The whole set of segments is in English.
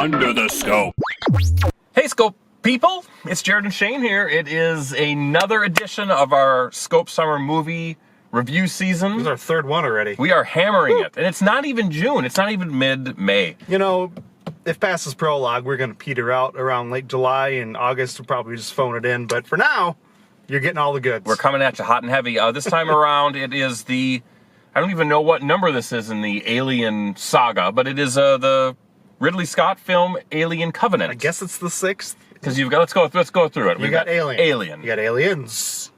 Under the Scope. Hey, Scope people. It's Jared and Shane here. It is another edition of our Scope Summer Movie Review Season. This is our third one already. We are hammering it. And it's not even June. It's not even mid-May. You know, if past this prologue, we're going to peter out around late July and August. We'll probably just phone it in. But for now, you're getting all the goods. We're coming at you hot and heavy. This time around, it is the... I don't even know what number this is in the Alien saga, but it is the Ridley Scott film Alien Covenant. I guess it's the 6th. Because you've got... Let's go through it. You got Alien. Alien. You got Aliens.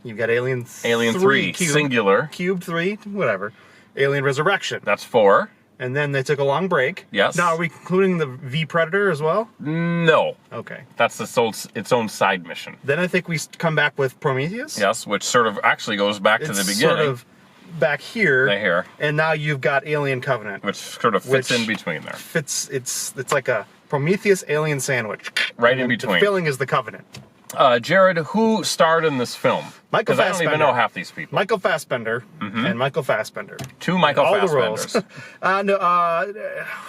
You've got Alien 3. Alien 3, cubed, singular. Cubed 3, whatever. Alien Resurrection. That's 4. And then they took a long break. Yes. Now, are we including the V Predator as well? No. Okay. That's its own side mission. Then I think we come back with Prometheus. Yes, which sort of actually goes back to the beginning. Sort of back here. Right here. And now you've got Alien Covenant. Which sort of fits in between there. It's like a Prometheus alien sandwich. Right in between. The filling is the Covenant. Jared, who starred in this film? Michael Fassbender. Because I don't even know half these people. Michael Fassbender and Michael Fassbender. Two Michael all Fassbenders. The roles.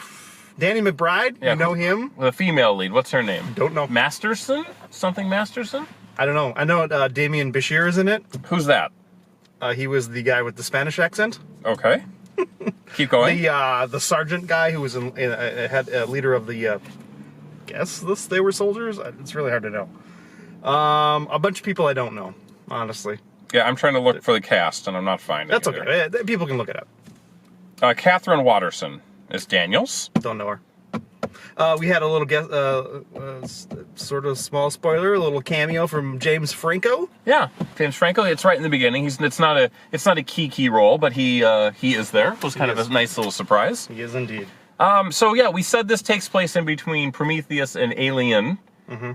Danny McBride, Yeah, you know him? The female lead, what's her name? Don't know. Masterson? Something Masterson? I don't know. I know Damien Bashir is in it. Who's that? He was the guy with the Spanish accent. Okay. Keep going. The sergeant guy who was a leader of the... they were soldiers? It's really hard to know. A bunch of people I don't know, honestly. Yeah, I'm trying to look for the cast, and I'm not finding That's it. okay. People can look it up. Katherine Waterson is Daniels. Don't know her. We had a little sort of small spoiler, a little cameo from James Franco. Yeah, James Franco. It's right in the beginning. It's not a key role, but he is there. It was kind of a nice little surprise. He is indeed. So yeah, we said this takes place in between Prometheus and Alien.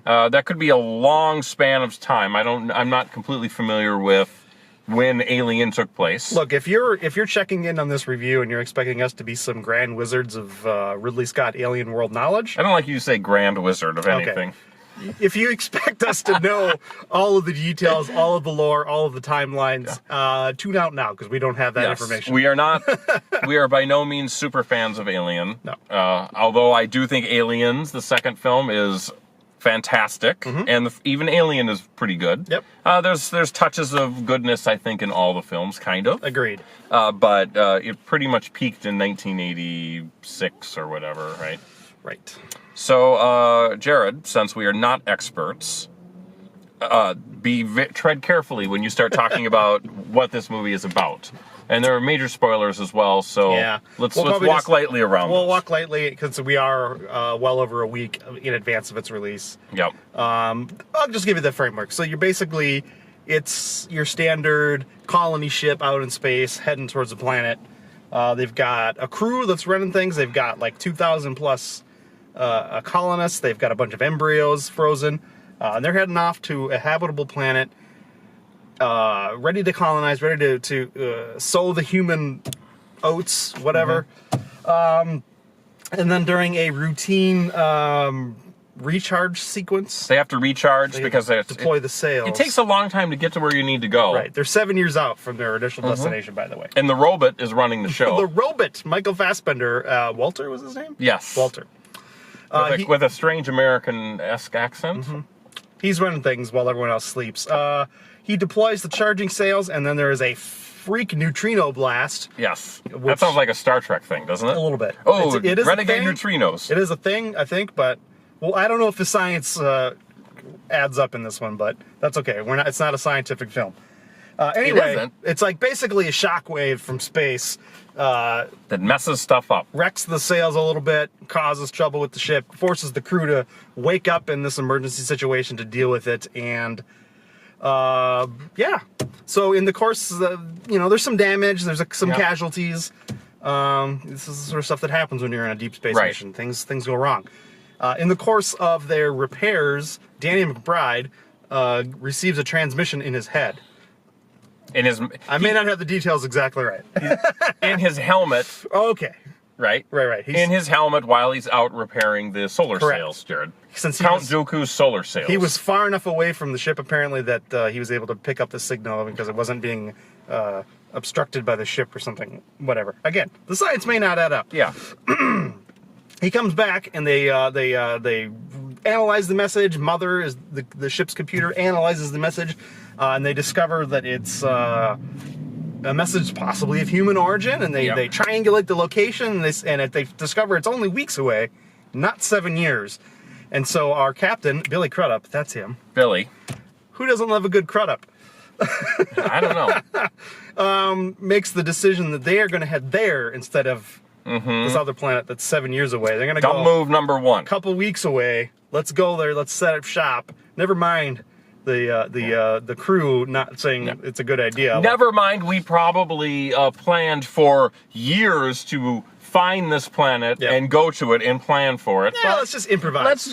That could be a long span of time. I'm not completely familiar with when Alien took place. Look, if you're checking in on this review and you're expecting us to be some grand wizards of Ridley Scott alien world knowledge, I don't like you to say grand wizard of anything. Okay. If you expect us to know all of the details, all of the lore, all of the timelines, tune out now because we don't have that information. We are not. We are by no means super fans of Alien. No. Although I do think Aliens, the second film, is fantastic, and even Alien is pretty good. Yep. There's touches of goodness, I think, in all the films, kind of. Agreed. But it pretty much peaked in 1986 or whatever, right? Right. So, Jared, since we are not experts, tread carefully when you start talking about what this movie is about. And there are major spoilers as well, so let's walk lightly around We'll this. walk lightly because we are well over a week in advance of its release. Yep. I'll just give you the framework. So it's your standard colony ship out in space heading towards the planet. They've got a crew that's running things. They've got like 2,000 plus colonists. They've got a bunch of embryos frozen. And they're heading off to a habitable planet. Ready to colonize, ready to sow the human oats, whatever. And then during a routine recharge sequence, they have to recharge because they have to deploy the sails. It takes a long time to get to where you need to go. Right. They're 7 years out from their initial destination, by the way. And the robot is running the show. The robot, Michael Fassbender, Walter was his name? Yes. Walter. With a strange American-esque accent. He's running things while everyone else sleeps. He deploys the charging sails, and then there is a freak neutrino blast. Yes. That sounds like a Star Trek thing, doesn't it? A little bit. Oh, it is renegade neutrinos. It is a thing, I think, but I don't know if the science adds up in this one, but that's okay. It's not a scientific film. Anyway, it's like basically a shockwave from space that messes stuff up. Wrecks the sails a little bit, causes trouble with the ship, forces the crew to wake up in this emergency situation to deal with it, and so in the course, there's some damage, there's some casualties. This is the sort of stuff that happens when you're in a deep space mission. Things go wrong. In the course of their repairs, Danny McBride receives a transmission in his head. I may not have the details exactly right. In his helmet. Okay. Right? Right. In his helmet while he's out repairing the solar sails, Jared. Count Dooku's solar sails. He was far enough away from the ship, apparently, that he was able to pick up the signal because it wasn't being obstructed by the ship or something. Whatever. Again, the science may not add up. Yeah. he comes back, and they analyze the message. Mother is the ship's computer analyzes the message, and they discover that it's a message possibly of human origin, and they triangulate the location, and they discover it's only weeks away, not 7 years. And so our captain, Billy Crudup, that's him. Billy. Who doesn't love a good Crudup? I don't know. Makes the decision that they are going to head there instead of this other planet that's 7 years away. They're going to go. Dumb move number one. A couple weeks away. Let's go there. Let's set up shop. Never mind the crew not saying it's a good idea. Never mind, we probably planned for years to find this planet and go to it and plan for it. Yeah, let's just improvise. Let's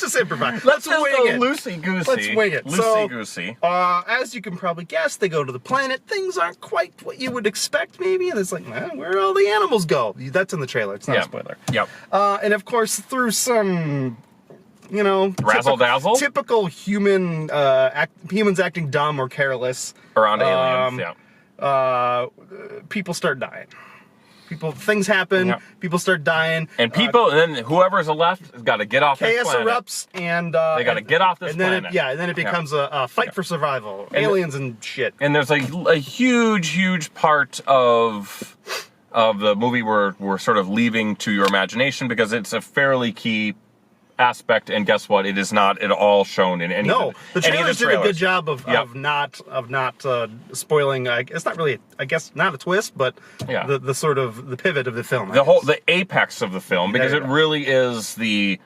just improvise. Let's just wing it. Loosey-goosey. Let's wing it. Loosey-goosey. As you can probably guess, they go to the planet. Things aren't quite what you would expect, maybe. And it's like, where'd all the animals go? That's in the trailer. It's not a spoiler. Yep. And of course, through some, razzle-dazzle? Typical humans acting dumb or careless. Around aliens, people start dying. Things happen. People start dying, and then whoever's left has got to get off this planet. Chaos erupts, and they got to get off this planet. And then it becomes a fight for survival. Aliens and shit. And there's a huge part of the movie we're sort of leaving to your imagination because it's a fairly key aspect, and guess what? It is not at all shown in any. No, the trailers did a good job of not spoiling. It's not really, I guess, not a twist, but the sort of the pivot of the film. The apex of the film, because it really is it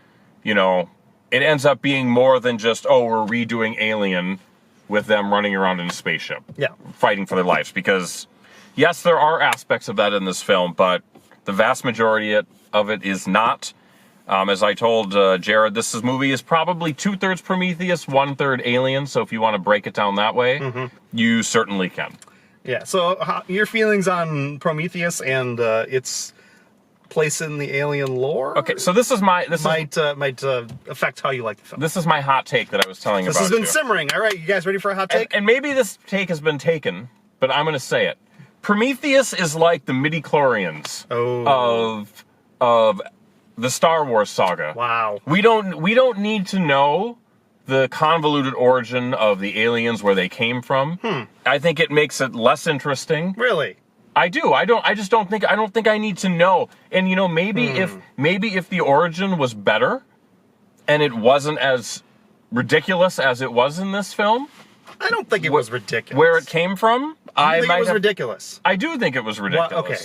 ends up being more than just we're redoing Alien with them running around in a spaceship, fighting for their lives. Because yes, there are aspects of that in this film, but the vast majority of it is not. As I told Jared, this movie is probably 2/3 Prometheus, 1/3 Alien, so if you want to break it down that way, you certainly can. Yeah, so your feelings on Prometheus and its place in the Alien lore? Okay, so this might affect how you like the film. This is my hot take that I was telling you about. This has been simmering. All right, you guys ready for a hot take? And maybe this take has been taken, but I'm going to say it. Prometheus is like the midi-chlorians of the Star Wars saga. Wow. We don't need to know the convoluted origin of the aliens, where they came from. I think it makes it less interesting. Really? I do. I don't think I need to know. And maybe if the origin was better and it wasn't as ridiculous as it was in this film. I don't think it was ridiculous. Where it came from, I think it was ridiculous. I do think it was ridiculous. Well, okay.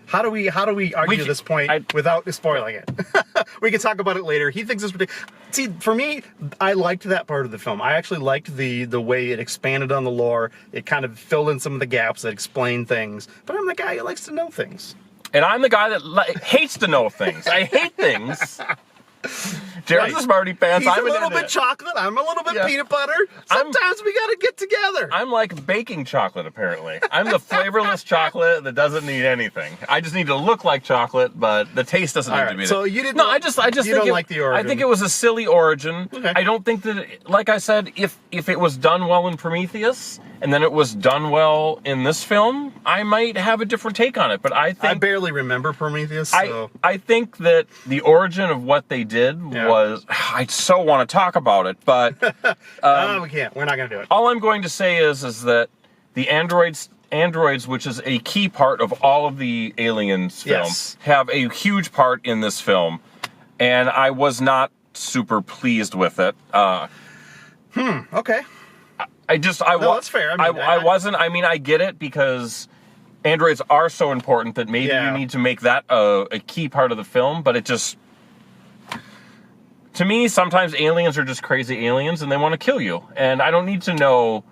How do we argue this point without spoiling it? We can talk about it later. He thinks it's ridiculous. See, for me, I liked that part of the film. I actually liked the way it expanded on the lore. It kind of filled in some of the gaps that explained things. But I'm the guy who likes to know things. And I'm the guy that hates to know things. I hate things. Jared's a smarty pants. He's a little bit chocolate. I'm a little bit peanut butter. Sometimes we gotta get together. I'm like baking chocolate, apparently. I'm the flavorless chocolate that doesn't need anything. I just need to look like chocolate, but the taste doesn't need to be there. So you didn't. No, I just you think don't like the origin. I think it was a silly origin. Okay. I don't think that, like I said, if it was done well in Prometheus and then it was done well in this film, I might have a different take on it. But I barely remember Prometheus. So. I think that the origin of what they did was. I so want to talk about it, but we can't. We're not going to do it. All I'm going to say is that the androids, which is a key part of all of the Aliens films, have a huge part in this film, and I was not super pleased with it. Okay. That's fair. I wasn't. I mean, I get it because androids are so important that maybe you need to make that a key part of the film, but it just. To me, sometimes aliens are just crazy aliens and they want to kill you. And I don't need to know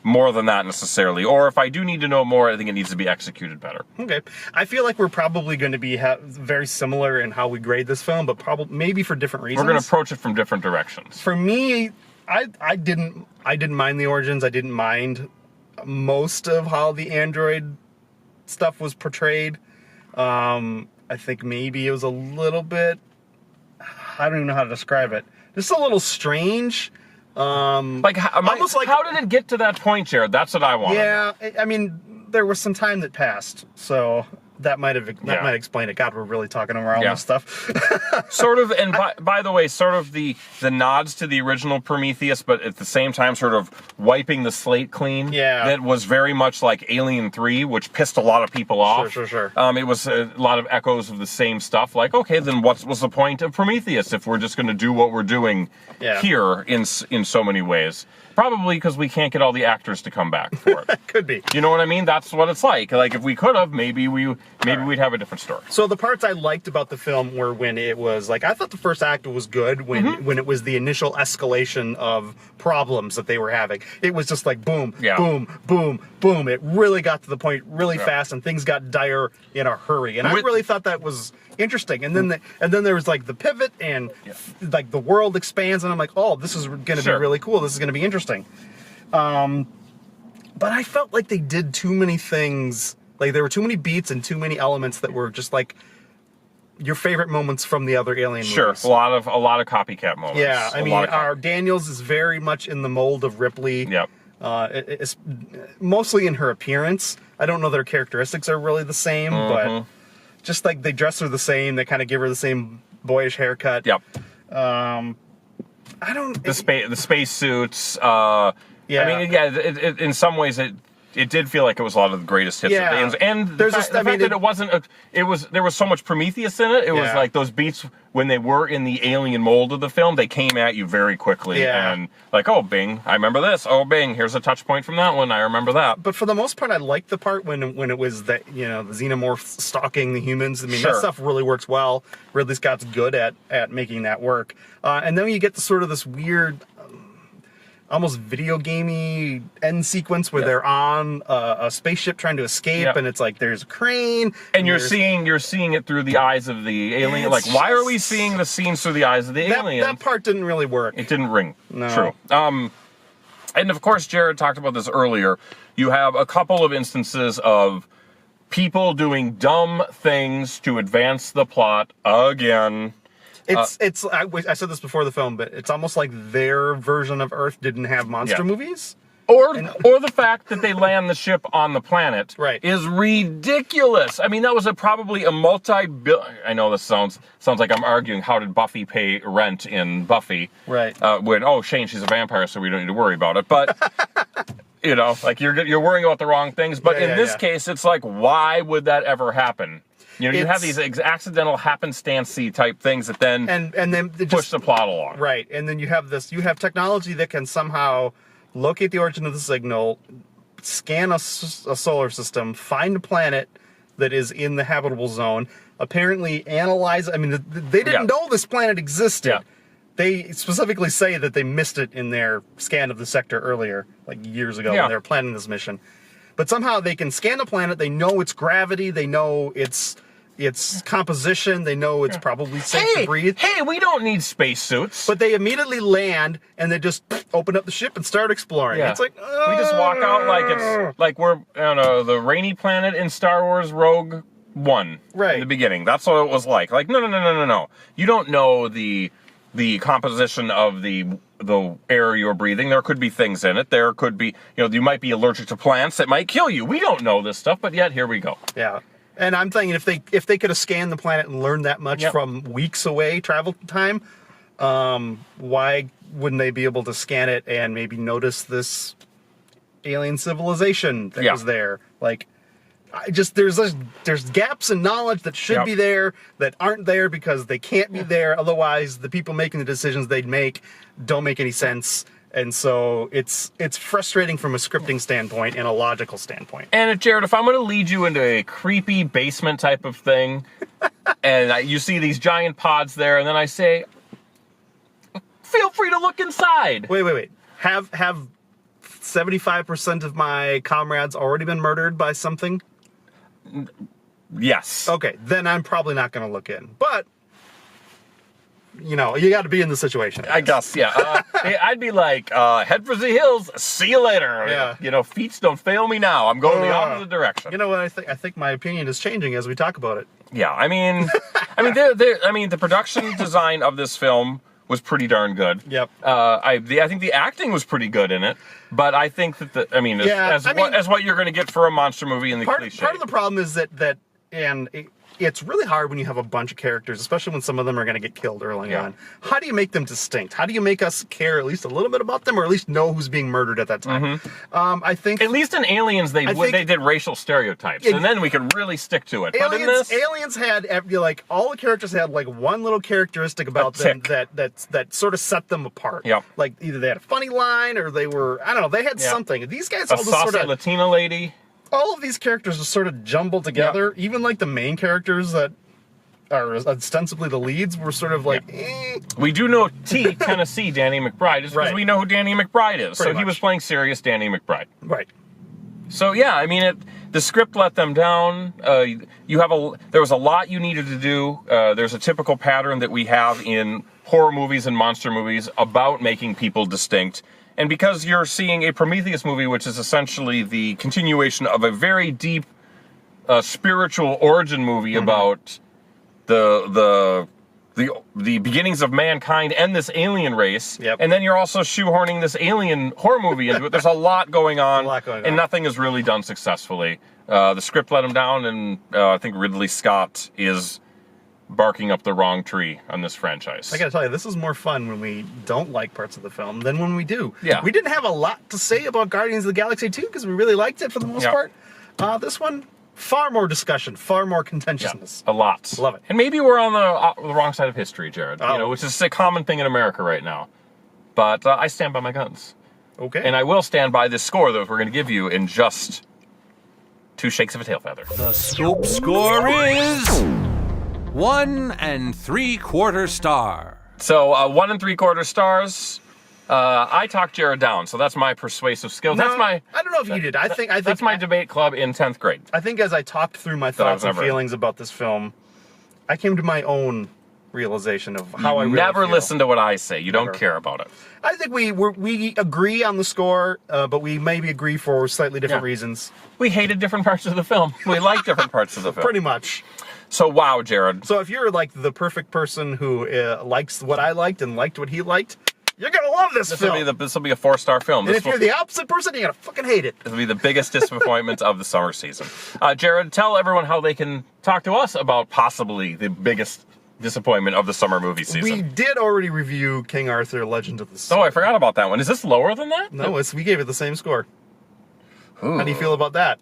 more than that necessarily. Or if I do need to know more, I think it needs to be executed better. Okay. I feel like we're probably going to be very similar in how we grade this film, but maybe for different reasons. We're going to approach it from different directions. For me, I didn't mind the origins. I didn't mind most of how the android stuff was portrayed. I think maybe it was a little bit... I don't even know how to describe it. Just a little strange. How did it get to that point, Jared? That's what I want. Yeah, I mean, there was some time that passed, so that might explain it. God, we're really talking around this stuff. Sort of, and by the way, sort of the nods to the original Prometheus, but at the same time sort of wiping the slate clean. Yeah. That was very much like Alien 3, which pissed a lot of people off. Sure. It was a lot of echoes of the same stuff. Like, okay, then what was the point of Prometheus if we're just going to do what we're doing here in so many ways? Probably because we can't get all the actors to come back for it. Could be. You know what I mean? That's what it's like. Like, if we could have, maybe we'd have a different story. So the parts I liked about the film were when it was like, I thought the first act was good when it was the initial escalation of problems that they were having. It was just like boom, boom, boom, boom. It really got to the point really fast, and things got dire in a hurry. And I really thought that was interesting. And then there was like the pivot, and like the world expands, and I'm like, oh, this is going to be really cool. This is going to be interesting. But I felt like they did too many things. Like, there were too many beats and too many elements that were just like your favorite moments from the other Alien movies. A lot of copycat moments. Yeah, I mean, our Daniels is very much in the mold of Ripley. Yep. It's mostly in her appearance. I don't know their characteristics are really the same, but just like they dress her the same, they kind of give her the same boyish haircut. Yep. I don't. The space suits. I mean, in some ways it did feel like it was a lot of the greatest hits of Aliens, and the fact that it wasn't. There was so much Prometheus in it. It was like those beats when they were in the alien mold of the film. They came at you very quickly, and like, oh, Bing, I remember this. Oh, Bing, here's a touch point from that one. I remember that. But for the most part, I liked the part when it was that the xenomorphs stalking the humans. I mean, that stuff really works well. Ridley Scott's good at making that work. And then you get sort of this weird, almost video gamey end sequence where they're on a spaceship trying to escape, and it's like there's a crane, and you're seeing it through the eyes of the alien. Like, why are we seeing the scenes through the eyes of the alien? That part didn't really work. It didn't ring. No. True. And of course, Jared talked about this earlier. You have a couple of instances of people doing dumb things to advance the plot again. I said this before the film, but it's almost like their version of Earth didn't have monster movies. Or the fact that they land the ship on the planet is ridiculous. I mean, that was probably a multi-billion... I know this sounds like I'm arguing how did Buffy pay rent in Buffy. Right. Shane, she's a vampire, so we don't need to worry about it. But, like you're worrying about the wrong things. But in this case, it's like, why would that ever happen? You have these accidental happenstance-y type things that then push the plot along. Right, and then you have technology that can somehow locate the origin of the signal, scan a solar system, find a planet that is in the habitable zone, apparently analyze... I mean, they didn't know this planet existed. Yeah. They specifically say that they missed it in their scan of the sector earlier, like years ago, when they were planning this mission. But somehow they can scan the planet, they know its gravity, they know its composition, they know it's probably safe to breathe. Hey, we don't need spacesuits. But they immediately land, and they just open up the ship and start exploring. Yeah. It's like... we just walk out like it's like we're on the rainy planet in Star Wars Rogue One. Right. In the beginning. That's what it was like. Like, no. You don't know the composition of the air you're breathing. There could be things in it. There could be, you might be allergic to plants that might kill you. We don't know this stuff, but yet here we go. Yeah. And I'm thinking if they could have scanned the planet and learned that much from weeks away travel time, why wouldn't they be able to scan it and maybe notice this alien civilization that was there? Like, there's gaps in knowledge that should be there that aren't there because they can't be there. Otherwise, the people making the decisions they'd make don't make any sense. And so it's frustrating from a scripting standpoint and a logical standpoint. And Jared, if I'm going to lead you into a creepy basement type of thing, and you see these giant pods there, and then I say, feel free to look inside. Wait. Have 75% of my comrades already been murdered by something? Yes. Okay, then I'm probably not going to look in. But... you got to be in the situation. I guess, yeah. I'd be like, head for the hills, see you later. Yeah. Feet don't fail me now. I'm going the opposite direction. You know what I think? I think my opinion is changing as we talk about it. Yeah, I mean, the production design of this film was pretty darn good. Yep. I think the acting was pretty good in it, but I think that as what you're going to get for a monster movie in the cliché. Part of the problem is that and it's really hard when you have a bunch of characters, especially when some of them are going to get killed early on. How do you make them distinct? How do you make us care at least a little bit about them, or at least know who's being murdered at that time? I think at least in Aliens they did racial stereotypes, and then we could really stick to it. Aliens had like all the characters had like one little characteristic about them that sort of set them apart. Yep. Like either they had a funny line or they were, I don't know, they had something. These guys a all just saucy sort of Latina lady. All of these characters are sort of jumbled together. Yep. Even like the main characters that are ostensibly the leads were sort of like. We do know Tennessee Danny McBride is because we know who Danny McBride is. Pretty so he was playing serious Danny McBride. Right. So yeah, I mean, the script let them down. There was a lot you needed to do. There's a typical pattern that we have in horror movies and monster movies about making people distinct. And because you're seeing a Prometheus movie, which is essentially the continuation of a very deep spiritual origin movie about the beginnings of mankind and this alien race, and then you're also shoehorning this alien horror movie into it. There's a lot going on, and nothing is really done successfully. The script let him down, and I think Ridley Scott is barking up the wrong tree on this franchise. I gotta tell you, this is more fun when we don't like parts of the film than when we do. Yeah. We didn't have a lot to say about Guardians of the Galaxy 2 because we really liked it for the most part. This one, far more discussion, far more contentiousness. A lot. Love it. And maybe we're on the wrong side of history, Jared. Which is a common thing in America right now. But I stand by my guns. Okay. And I will stand by this score that we're going to give you in just 2 shakes of a tail feather. The Scope score is 1 3/4 star. So 1 3/4 stars. I talked Jared down, so that's my persuasive skill. No, I don't know if you did. I think that's my debate club in 10th grade. I think as I talked through my thoughts and feelings about this film, I came to my own realization of how I really never feel. Listen to what I say. You don't care about it. I think we agree on the score, but we maybe agree for slightly different reasons. We hated different parts of the film. We liked different parts of the film. Pretty much. So wow, Jared. So if you're like the perfect person who likes what I liked and liked what he liked, you're gonna love this film. This will be a 4-star film. And if you're the opposite person, you're gonna fucking hate it. This will be the biggest disappointment of the summer season. Jared, tell everyone how they can talk to us about possibly the biggest disappointment of the summer movie season. We did already review King Arthur: Legend of the Sword. Oh, I forgot about that one. Is this lower than that? No, we gave it the same score. Ooh. How do you feel about that?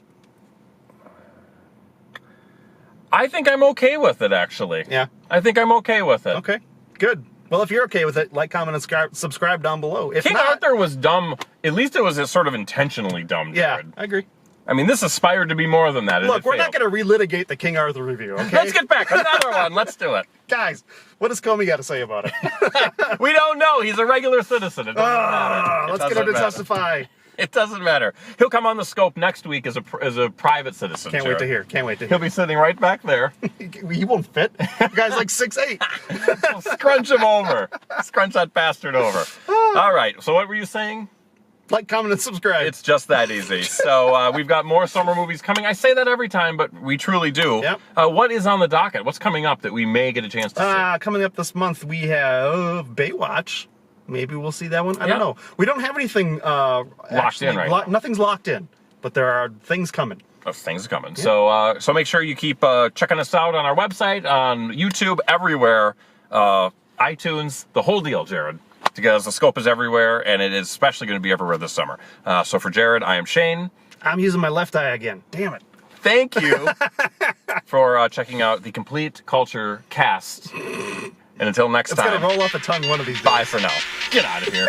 I think I'm okay with it, actually. Yeah. I think I'm okay with it. Okay, good. Well, if you're okay with it, like, comment, and subscribe down below. If King not, Arthur was dumb. At least it was sort of intentionally dumb, Jared. Yeah, I agree. I mean, this aspired to be more than that. Look, we're not going to relitigate the King Arthur review, okay? Let's get back. Another one. Let's do it. Guys, what does Comey got to say about it? We don't know. He's a regular citizen. It doesn't matter. Let's get him to testify. It doesn't matter. He'll come on the Scope next week as a private citizen. Can't wait to hear. Can't wait to hear. He'll be sitting right back there. He won't fit. The guy's like 6'8". We'll scrunch him over. Scrunch that bastard over. All right. So what were you saying? Like, comment, and subscribe. It's just that easy. So we've got more summer movies coming. I say that every time, but we truly do. Yep. What is on the docket? What's coming up that we may get a chance to see? Coming up this month, we have Baywatch. Maybe we'll see that one. I don't know. We don't have anything locked in right now. Nothing's locked in, but there are things coming. Things are coming. Yeah. So make sure you keep checking us out on our website, on YouTube, everywhere, iTunes, the whole deal, Jared. Because the Scope is everywhere, and it is especially going to be everywhere this summer. So for Jared, I am Shane. I'm using my left eye again. Damn it. Thank you for checking out the Complete Culture cast. And until next time. It's going to roll off the tongue one of these days. Bye for now. Get out of here.